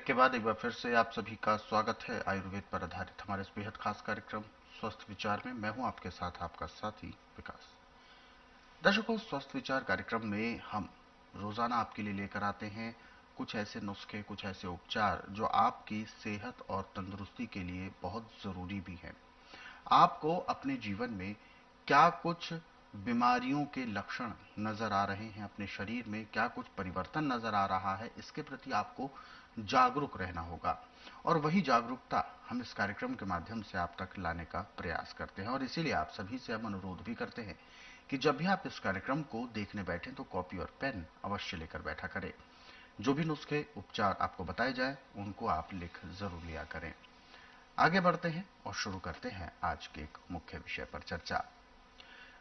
के बाद एक बार फिर से आप सभी का स्वागत है आयुर्वेद पर आधारित हमारे इस बेहद खास कार्यक्रम स्वस्थ विचार में। मैं हूं आपके साथ आपका साथी विकास। दर्शकों, स्वस्थ विचार कार्यक्रम में हम रोजाना आपके लिए लेकर आते हैं कुछ ऐसे नुस्खे, कुछ ऐसे उपचार जो आपकी सेहत और तंदुरुस्ती के लिए बहुत जरूरी भी हैं। आपको अपने जीवन में क्या कुछ बीमारियों के लक्षण नजर आ रहे हैं, अपने शरीर में क्या कुछ परिवर्तन नजर आ रहा है, इसके प्रति आपको जागरूक रहना होगा। और वही जागरूकता हम इस कार्यक्रम के माध्यम से आप तक लाने का प्रयास करते हैं। और इसीलिए आप सभी से हम अनुरोध भी करते हैं कि जब भी आप इस कार्यक्रम को देखने बैठें तो कॉपी और पेन अवश्य लेकर बैठा करें। जो भी नुस्खे उपचार आपको बताए जाए उनको आप लिख जरूर लिया करें। आगे बढ़ते हैं और शुरू करते हैं आज के एक मुख्य विषय पर चर्चा।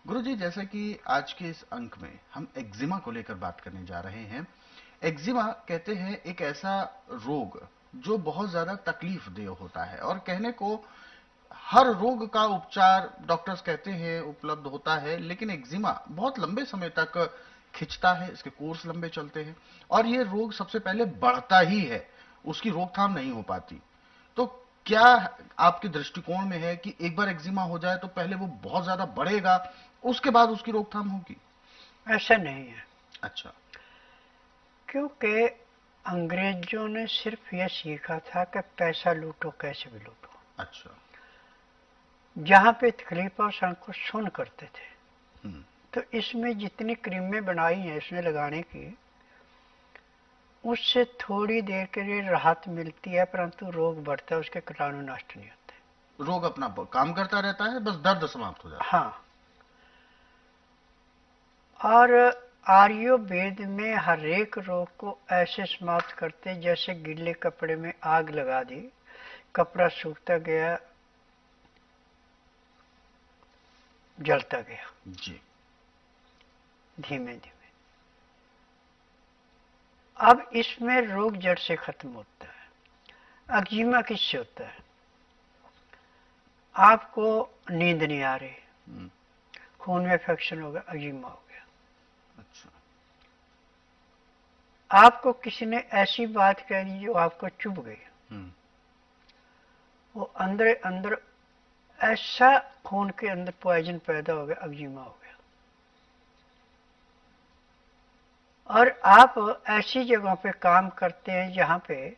गुरुजी, जैसे कि आज के इस अंक में हम एक्जिमा को लेकर बात करने जा रहे हैं। एक्जिमा कहते हैं एक ऐसा रोग जो बहुत ज्यादा तकलीफ देह होता है, और कहने को हर रोग का उपचार डॉक्टर्स कहते हैं उपलब्ध होता है, लेकिन एक्जिमा बहुत लंबे समय तक खिंचता है, इसके कोर्स लंबे चलते हैं और ये रोग सबसे पहले बढ़ता ही है, उसकी रोकथाम नहीं हो पाती। तो क्या आपके दृष्टिकोण में है कि एक बार एक्जिमा हो जाए तो पहले वो बहुत ज्यादा बढ़ेगा, उसके बाद उसकी रोकथाम होगी? ऐसा नहीं है, अच्छा। क्योंकि अंग्रेजों ने सिर्फ यह सीखा था कि पैसा लूटो, कैसे भी लूटो। अच्छा। जहां पे तकलीफ और संकोच सुन करते थे, हम्म। तो इसमें जितनी क्रीमें बनाई हैं इसमें लगाने की, उससे थोड़ी देर के लिए राहत मिलती है, परंतु रोग बढ़ता है, उसके कीटाणु नष्ट नहीं होते। रोग अपना काम करता रहता है, बस दर्द समाप्त हो जाता है। हाँ, और आयुर्वेद में हर एक रोग को ऐसे समाप्त करते जैसे गीले कपड़े में आग लगा दी, कपड़ा सूखता गया, जलता गया जी। धीमे धीमे। अब इसमें रोग जड़ से खत्म होता है। एक्जिमा किससे होता है? आपको नींद नहीं आ रही, हम्म। खून में इन्फेक्शन हो गया, एक्जिमा हो गया। अच्छा। आपको किसी ने ऐसी बात कह दी जो आपको चुभ गई, हम्म। वो अंदर अंदर ऐसा खून के अंदर पॉइजन पैदा हो गया, एक्जिमा हो गया। और आप ऐसी जगहों पे काम करते हैं जहां पे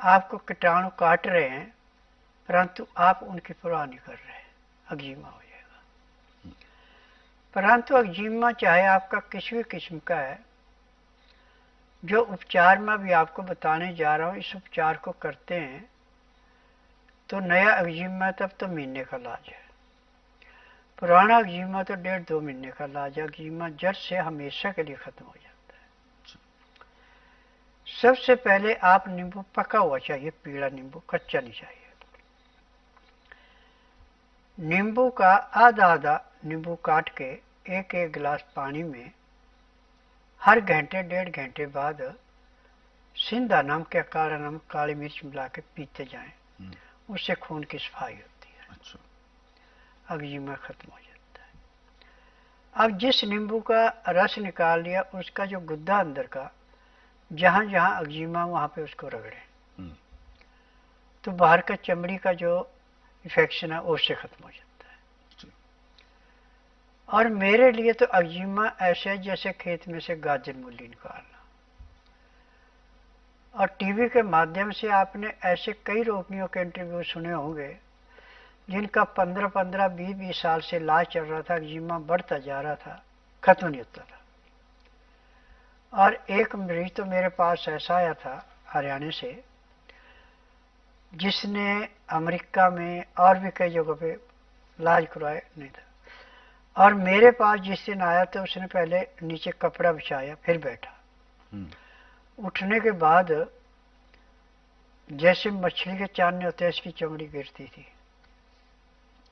आपको कीटाणु काट रहे हैं, परंतु आप उनकी परवाह नहीं कर रहे, एक्जिमा हो जाएगा। परंतु एक्जिमा चाहे आपका किसी भी किस्म का है, जो उपचार मैं अभी आपको बताने जा रहा हूं, इस उपचार को करते हैं तो नया एक्जिमा तब तो महीने का इलाज है, पुराना एक्जिमा तो 1.5-2 महीने का इलाज है। एक्जिमा जड़ से हमेशा के लिए खत्म हो जाता है। सबसे पहले आप नींबू पका हुआ चाहिए, पीला नींबू, कच्चा नहीं चाहिए। नींबू का आधा आधा नींबू काट के एक एक गिलास पानी में हर घंटे 1.5 घंटे बाद सिंधा नमक या काला नमक, काली मिर्च मिला के पीते जाएं, उससे खून की सफाई होती है। अच्छा। एक्जिमा खत्म हो जाता है। अब जिस नींबू का रस निकाल लिया, उसका जो गुद्दा अंदर का, जहां जहां एक्जिमा वहां पे उसको रगड़े, तो बाहर का चमड़ी का जो इन्फेक्शन है उससे खत्म हो जाता है। और मेरे लिए तो एक्जिमा ऐसे जैसे खेत में से गाजर मूली निकालना। और टीवी के माध्यम से आपने ऐसे कई रोगियों के इंटरव्यू सुने होंगे जिनका 15-15, 20-20 साल से इलाज चल रहा था, एक्जिमा बढ़ता जा रहा था, खत्म नहीं होता था। और एक मरीज तो मेरे पास ऐसा आया था हरियाणा से, जिसने अमेरिका में और भी कई जगहों पे इलाज करवाए, नहीं था। और मेरे पास जिस दिन आया तो उसने पहले नीचे कपड़ा बिछाया, फिर बैठा। उठने के बाद जैसे मछली के चांदने होते हैं, इसकी चमड़ी गिरती थी,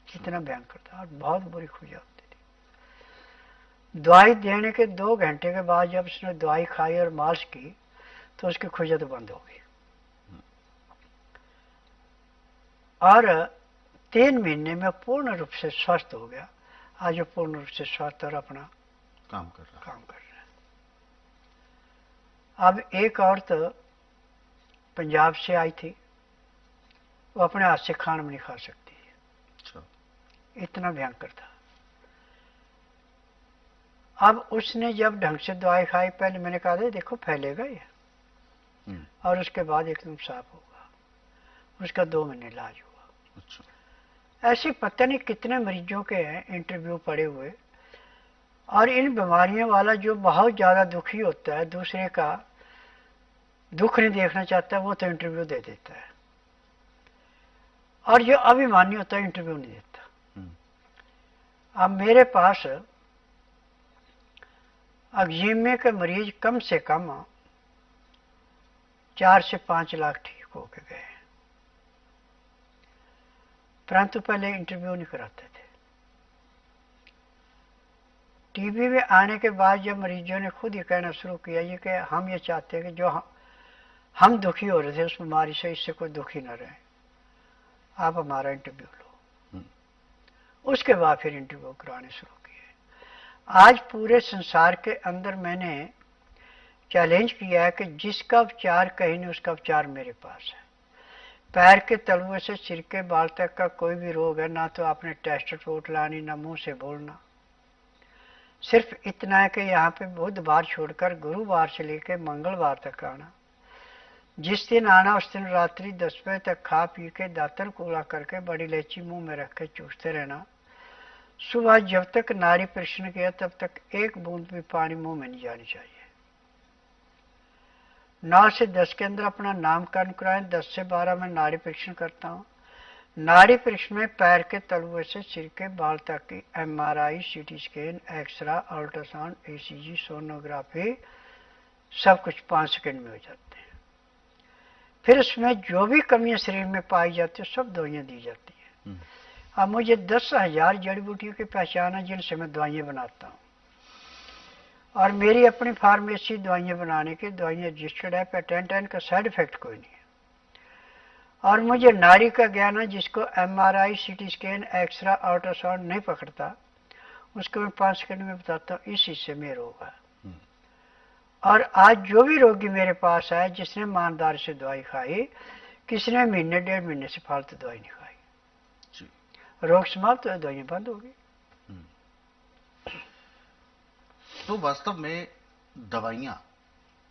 कितना भयंकर था, और बहुत बुरी खुजली होती थी। दवाई देने के 2 घंटे के बाद जब उसने दवाई खाई और मालिश की तो उसकी खुजली बंद हो गई। और 3 महीने में पूर्ण रूप से स्वस्थ हो गया। आज वो पूर्ण रूप से स्वस्थ और अपना काम कर रहा है। अब एक औरत पंजाब से आई थी, वो अपने हाथ से खाना भी नहीं खा सकती, अच्छा। इतना भयंकर था। अब उसने जब ढंग से दवाई खाई, पहले मैंने कहा था देखो फैलेगा ये, और उसके बाद एकदम साफ होगा। उसका 2 महीने इलाज हुआ। अच्छा। ऐसे पता नहीं कितने मरीजों के हैं इंटरव्यू पड़े हुए। और इन बीमारियों वाला जो बहुत ज़्यादा दुखी होता है, दूसरे का दुख नहीं देखना चाहता, वो तो इंटरव्यू दे देता है। और जो अभिमानी होता है इंटरव्यू नहीं देता। अब मेरे पास अग्जीमे के मरीज कम से कम 4 से 5 लाख ठीक हो के गए, परंतु पहले इंटरव्यू नहीं कराते थे। टीवी में आने के बाद जब मरीजों ने खुद ही कहना शुरू किया ये कि हम ये चाहते हैं कि जो हम दुखी हो रहे थे उस बीमारी से, इससे कोई दुखी न रहे, आप हमारा इंटरव्यू लो। उसके बाद फिर इंटरव्यू कराने शुरू किए। आज पूरे संसार के अंदर मैंने चैलेंज किया है कि जिसका उपचार कहीं नहीं, उसका उपचार मेरे पास है। पैर के तलुए से सिर के बाल तक का कोई भी रोग है, ना तो आपने टेस्ट रिपोर्ट लानी, ना मुंह से बोलना। सिर्फ इतना है कि यहाँ पे बुधवार छोड़कर गुरुवार से लेकर मंगलवार तक आना। जिस दिन आना उस दिन रात्रि 10 बजे तक खा पी के दातन कूला करके बड़ी इलायची मुंह में रख के चूसते रहना। सुबह जब तक नाड़ी परीक्षण किया तब तक एक बूंद भी पानी मुंह में नहीं जानी चाहिए। 9 से 10 के अंदर अपना नामकरण कराएं। 10 से 12 में नाड़ी परीक्षण करता हूँ। नाड़ी परीक्षण में पैर के तलुए से सिर के बाल तक की MRI, CT scan, x-ray, ultrasound, ECG, sonography, सब कुछ 5 सेकंड में हो जाते हैं। फिर उसमें जो भी कमियां शरीर में पाई जाती है सब दवाइयां दी जाती हैं। अब मुझे 10,000 जड़ी बूटियों की पहचान है जिनसे मैं दवाइयां बनाता हूँ, और मेरी अपनी फार्मेसी दवाइयां बनाने की, दवाइयां रजिस्टर्ड है, पेटेंट है, इनका साइड इफेक्ट कोई नहीं है। और मुझे नाड़ी का ज्ञान है, जिसको MRI, CT scan, x-ray, ultrasound नहीं पकड़ता, उसको मैं 5 सेकंड में बताता हूँ इस हिस्से में रोग है। और आज जो भी रोगी मेरे पास आए, जिसने ईमानदार से दवाई खाई, किसी ने महीने 1.5 महीने से फालतू दवाई नहीं खाई, रोग समाप्त हो, दवाइयां बंद हो गई। तो वास्तव में दवाइयां,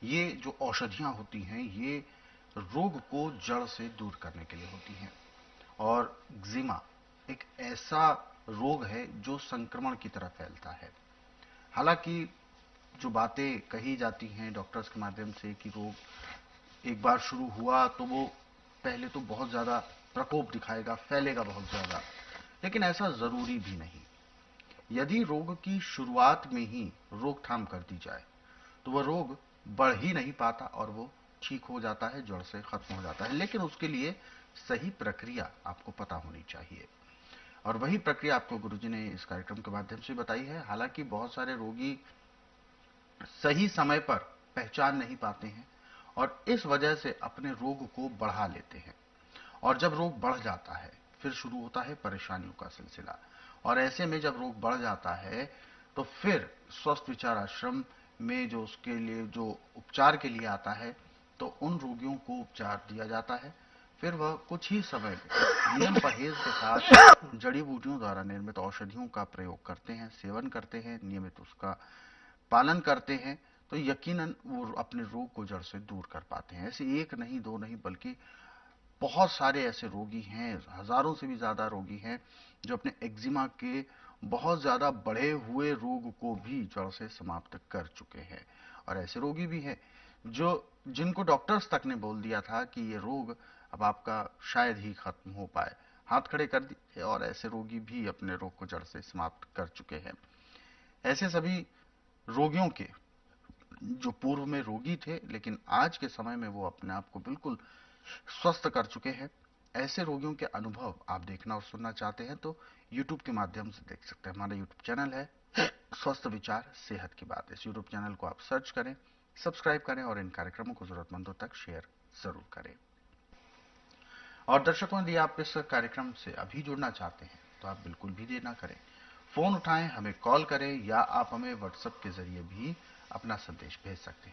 ये जो औषधियां होती हैं, ये रोग को जड़ से दूर करने के लिए होती हैं। और एक्जिमा एक ऐसा रोग है जो संक्रमण की तरह फैलता है। हालांकि जो बातें कही जाती हैं डॉक्टर्स के माध्यम से कि रोग एक बार शुरू हुआ तो वो पहले तो बहुत ज्यादा प्रकोप दिखाएगा, फैलेगा बहुत ज्यादा, लेकिन ऐसा जरूरी भी नहीं। यदि रोग की शुरुआत में ही रोकथाम कर दी जाए तो वह रोग बढ़ ही नहीं पाता और वो ठीक हो जाता है, जड़ से खत्म हो जाता है। लेकिन उसके लिए सही प्रक्रिया आपको पता होनी चाहिए, और वही प्रक्रिया आपको गुरुजी ने इस कार्यक्रम के माध्यम से बताई है। हालांकि बहुत सारे रोगी सही समय पर पहचान नहीं पाते हैं और इस वजह से अपने रोग को बढ़ा लेते हैं, और जब रोग बढ़ जाता है फिर शुरू होता है परेशानियों का सिलसिला। और ऐसे में जब रोग बढ़ जाता है तो फिर स्वस्थ विचार आश्रम में जो उसके लिए जो उपचार के लिए आता है, तो उन रोगियों को उपचार दिया जाता है। फिर वह कुछ ही समय में नियम परहेज के साथ जड़ी बूटियों द्वारा निर्मित औषधियों का प्रयोग करते हैं, सेवन करते हैं, नियमित उसका पालन करते हैं, तो यकीनन वो अपने रोग को जड़ से दूर कर पाते हैं। ऐसे एक नहीं, दो नहीं, बल्कि बहुत सारे ऐसे रोगी हैं, हजारों से भी ज्यादा रोगी हैं, जो अपने एक्जिमा के बहुत ज्यादा बढ़े हुए रोग को भी जड़ से समाप्त कर चुके हैं। और ऐसे रोगी भी हैं जो जिनको डॉक्टर्स तक ने बोल दिया था कि ये रोग अब आपका शायद ही खत्म हो पाए, हाथ खड़े कर दिए, और ऐसे रोगी भी अपने रोग को जड़ से समाप्त कर चुके हैं। ऐसे सभी रोगियों के जो पूर्व में रोगी थे लेकिन आज के समय में वो अपने आप को बिल्कुल स्वस्थ कर चुके हैं, ऐसे रोगियों के अनुभव आप देखना और सुनना चाहते हैं तो YouTube के माध्यम से देख सकते हैं। हमारा YouTube चैनल है स्वस्थ विचार सेहत की बात। इस YouTube चैनल को आप सर्च करें, सब्सक्राइब करें और इन कार्यक्रमों को जरूरतमंदों तक शेयर जरूर करें। और दर्शकों, यदि आप इस कार्यक्रम से अभी जुड़ना चाहते हैं तो आप बिल्कुल भी देर ना करें, फोन उठाएं, हमें कॉल करें, या आप हमें व्हाट्सएप के जरिए भी अपना संदेश भेज सकते हैं।